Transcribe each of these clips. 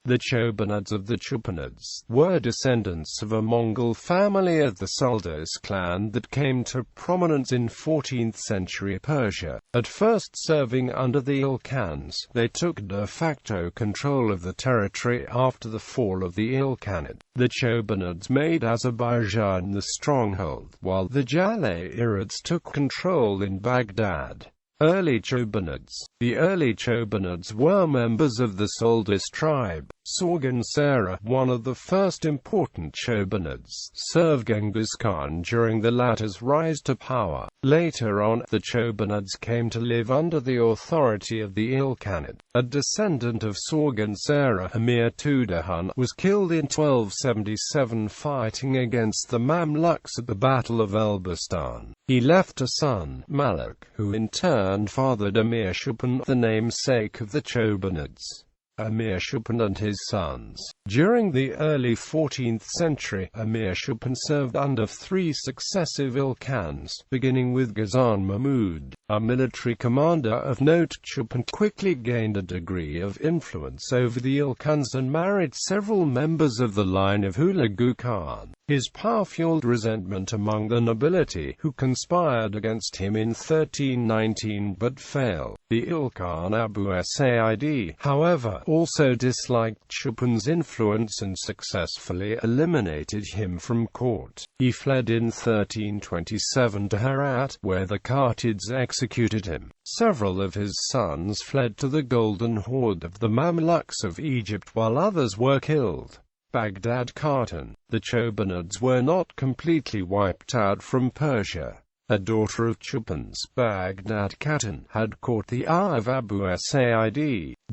The Chobanids of the Chupanids were descendants of a Mongol family of the Suldus clan that came to prominence in 14th century Persia. At first serving under the Ilkhans, they took de facto control of the territory after the fall of the Ilkhanate. The Chobanids made Azerbaijan the stronghold, while the Jalayirids took control in Baghdad. Early Chobanids. The early Chobanids were members of the Suldus tribe. Sorghum, one of the first important Chobanids, served Genghis Khan during the latter's rise to power. Later on, the Chobanids came to live under the authority of the Ilkhanate. A descendant of Sorghum, Emir Tudahan, was killed in 1277 fighting against the Mamluks at the Battle of Elbistan. He left a son, Malik, who in turn fathered Emir Chupan, the namesake of the Chobanids. Emir Chupan and his sons. During the early 14th century, Emir Chupan served under three successive Ilkhans, beginning with Ghazan Mahmud, a military commander of note. Chupan quickly gained a degree of influence over the Ilkhans and married several members of the line of Hulagu Khan. His power fueled resentment among the nobility, who conspired against him in 1319 but failed. The Ilkhan Abu-Said, however, also disliked Chupan's influence and successfully eliminated him from court. He fled in 1327 to Herat, where the Khatids executed him. Several of his sons fled to the Golden Horde of the Mamluks of Egypt while others were killed. Baghdad Khan. The Chobanids were not completely wiped out from Persia. A daughter of Chupans, Baghdad Khan, had caught the eye of Abu-Said.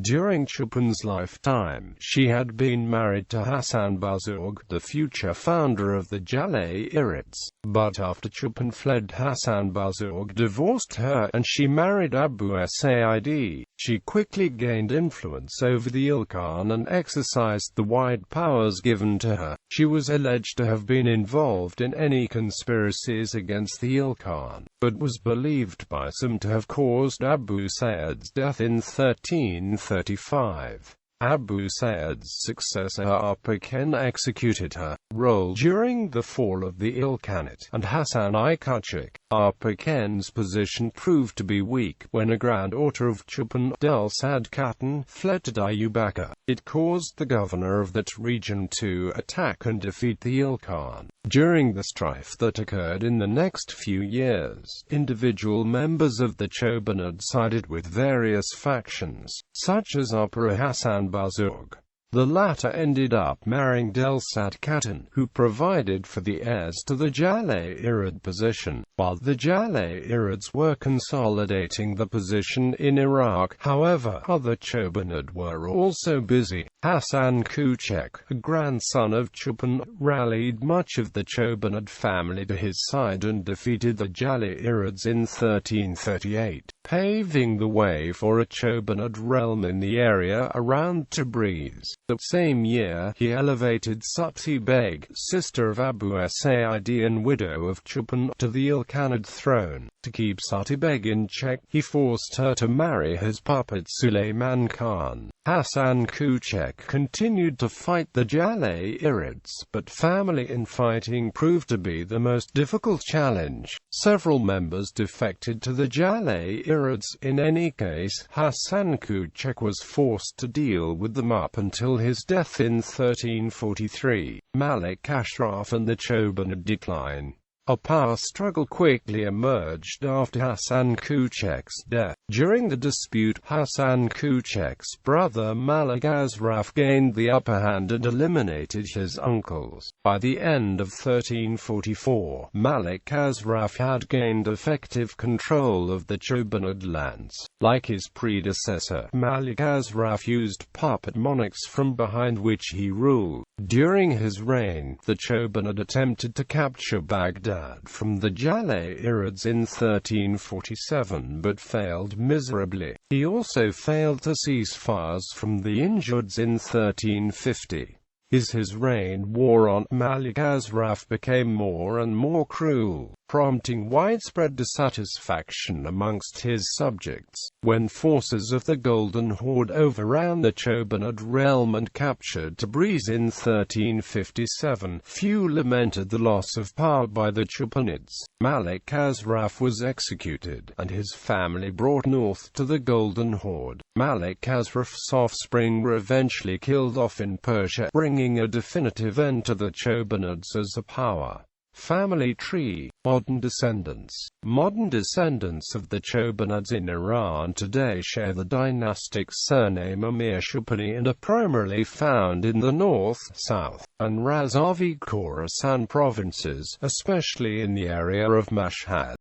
During Chupan's lifetime, she had been married to Hasan Buzurg, the future founder of the Jalayirids. But after Chupan fled, Hasan Buzurg divorced her, and she married Abu-Said. She quickly gained influence over the Ilkhan and exercised the wide powers given to her. She was alleged to have been involved in any conspiracies against the Ilkhan, but was believed by some to have caused Abu Sa'id's death in 1335. Abu Sa'id's successor Arpaken executed her role during the fall of the Ilkhanate, and Hasan I Kuchuk. Arpaken's position proved to be weak when a granddaughter of Chupan, Delsad Khatun, fled to Diyarbakir. It caused the governor of that region to attack and defeat the Ilkhan. During the strife that occurred in the next few years, individual members of the Chobanid sided with various factions, such as Emperor Hasan Buzurg. The latter ended up marrying Delsad Khatun, who provided for the heirs to the Jalayirid position. While the Jalayirids were consolidating the position in Iraq, however, other Chobanid were also busy. Hasan Kuchek, a grandson of Chupan, rallied much of the Chobanid family to his side and defeated the Jalayirids in 1338, paving the way for a Chobanid realm in the area around Tabriz. The same year, he elevated Sati Beg, sister of Abu-Said and widow of Chupan, to the Ilkhanid throne. To keep Sati Beg in check, he forced her to marry his puppet Sulayman Khan. Hasan Kuchek continued to fight the Jalayirids, but family infighting proved to be the most difficult challenge. Several members defected to the Jalayirids. In any case, Hasan Kuchek was forced to deal with them up until his death in 1343. Malik Ashraf and the Chobanid decline. A power struggle quickly emerged after Hasan Kuchek's death. During the dispute, Hasan Kuchek's brother Malik Ashraf gained the upper hand and eliminated his uncles. By the end of 1344, Malik Ashraf had gained effective control of the Chobanid lands. Like his predecessor, Malik Ashraf used puppet monarchs from behind which he ruled. During his reign, the Chobanid attempted to capture Baghdad from the Jalayirids in 1347 but failed miserably. He also failed to cease fires from the Injuds in 1350. As his reign wore on, Malik Ashraf became more and more cruel, prompting widespread dissatisfaction amongst his subjects. When forces of the Golden Horde overran the Chobanid realm and captured Tabriz in 1357, few lamented the loss of power by the Chupanids. Malik Ashraf was executed, and his family brought north to the Golden Horde. Malik Ashraf's offspring were eventually killed off in Persia, bringing a definitive end to the Chobanids as a power. Family tree. Modern descendants. Modern descendants of the Chobanids in Iran today share the dynastic surname Amir-Chupani and are primarily found in the north, south, and Razavi Khorasan provinces, especially in the area of Mashhad.